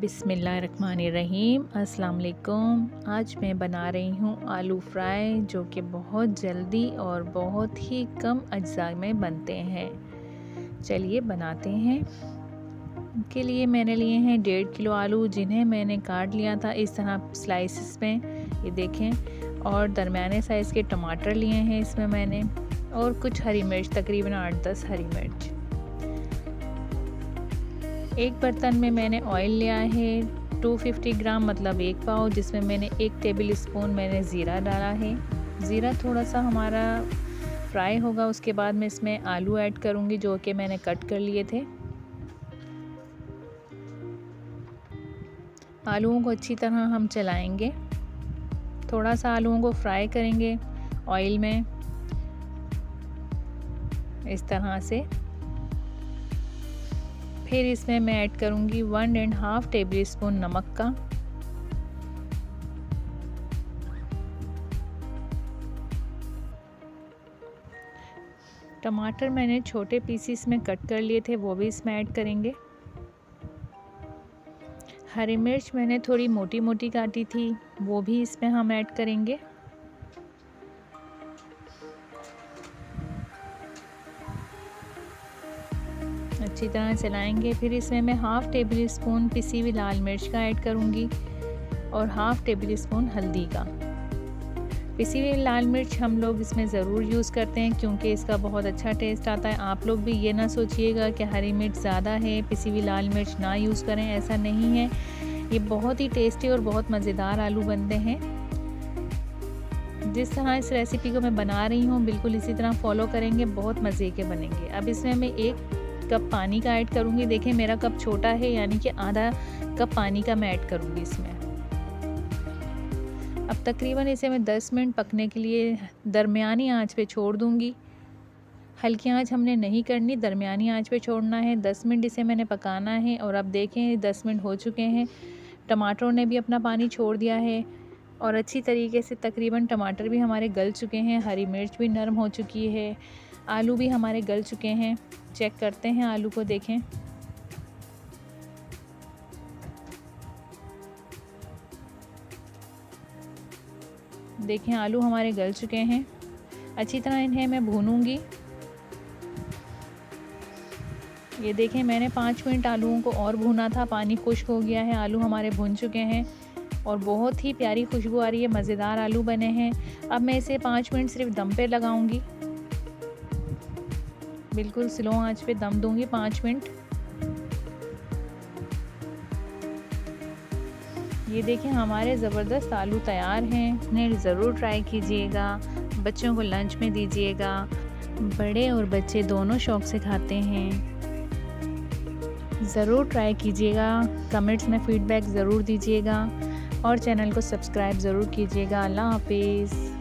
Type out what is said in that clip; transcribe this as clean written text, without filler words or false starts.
बिस्मिल्लाहिर्रहमानिर्रहीम। अस्सलाम वालेकुम। आज मैं बना रही हूँ आलू फ्राई, जो कि बहुत जल्दी और बहुत ही कम अज्जा में बनते हैं। चलिए बनाते हैं। के लिए मैंने लिए हैं 1.5 किलो आलू, जिन्हें मैंने काट लिया था इस तरह स्लाइसिस में, ये देखें। और दरमियाने साइज़ के टमाटर लिए हैं इसमें मैंने, और कुछ हरी मिर्च, तकरीबन 8-10 हरी मिर्च। एक बर्तन में मैंने ऑयल लिया है 250 ग्राम, मतलब 1 पाव, जिसमें मैंने 1 टेबल स्पून मैंने ज़ीरा डाला है। ज़ीरा थोड़ा सा हमारा फ्राई होगा, उसके बाद मैं इसमें आलू ऐड करूँगी, जो कि मैंने कट कर लिए थे। आलूओं को अच्छी तरह हम चलाएंगे, थोड़ा सा आलूओं को फ्राई करेंगे ऑयल में इस तरह से। फिर इसमें मैं ऐड करूँगी 1.5 टेबल स्पून नमक का। टमाटर मैंने छोटे पीसीस में कट कर लिए थे, वो भी इसमें ऐड करेंगे। हरी मिर्च मैंने थोड़ी मोटी मोटी काटी थी, वो भी इसमें हम ऐड करेंगे। अच्छी तरह चलाएंगे। फिर इसमें मैं 1/2 टेबल स्पून पिसी हुई लाल मिर्च का ऐड करूँगी और 1/2 टेबल स्पून हल्दी का। पिसी हुई लाल मिर्च हम लोग इसमें ज़रूर यूज़ करते हैं, क्योंकि इसका बहुत अच्छा टेस्ट आता है। आप लोग भी ये ना सोचिएगा कि हरी मिर्च ज़्यादा है, पिसी हुई लाल मिर्च ना यूज़ करें, ऐसा नहीं है। ये बहुत ही टेस्टी और बहुत मज़ेदार आलू बनते हैं। जिस तरह इस रेसिपी को मैं बना रही हूँ, बिल्कुल इसी तरह फॉलो करेंगे, बहुत मज़े के बनेंगे। अब इसमें मैं 1 कप पानी का ऐड करूँगी। देखें मेरा कप छोटा है, यानी कि आधा कप पानी का मैं ऐड करूँगी इसमें। अब तकरीबन इसे मैं 10 मिनट पकने के लिए दरमियानी आंच पे छोड़ दूँगी। हल्की आंच हमने नहीं करनी, दरमियानी आंच पे छोड़ना है। 10 मिनट इसे मैंने पकाना है। और अब देखें 10 मिनट हो चुके हैं, टमाटरों ने भी अपना पानी छोड़ दिया है और अच्छी तरीके से तकरीबन टमाटर भी हमारे गल चुके हैं, हरी मिर्च भी नरम हो चुकी है, आलू भी हमारे गल चुके हैं। चेक करते हैं आलू को, देखें। देखें आलू हमारे गल चुके हैं। अच्छी तरह इन्हें मैं भूनूंगी। ये देखें मैंने 5 मिनट आलूओं को और भूना था, पानी खुश्क हो गया है, आलू हमारे भुन चुके हैं और बहुत ही प्यारी खुशबू आ रही है, मज़ेदार आलू बने हैं। अब मैं इसे 5 मिनट सिर्फ दम पे लगाऊंगी, बिल्कुल स्लो आंच पे दम दूंगी 5 मिनट। ये देखें हमारे ज़बरदस्त आलू तैयार हैं। इन्हें ज़रूर ट्राई कीजिएगा, बच्चों को लंच में दीजिएगा। बड़े और बच्चे दोनों शौक़ से खाते हैं। ज़रूर ट्राई कीजिएगा, कमेंट्स में फ़ीडबैक ज़रूर दीजिएगा और चैनल को सब्सक्राइब ज़रूर कीजिएगा। अल्लाह हाफिज़।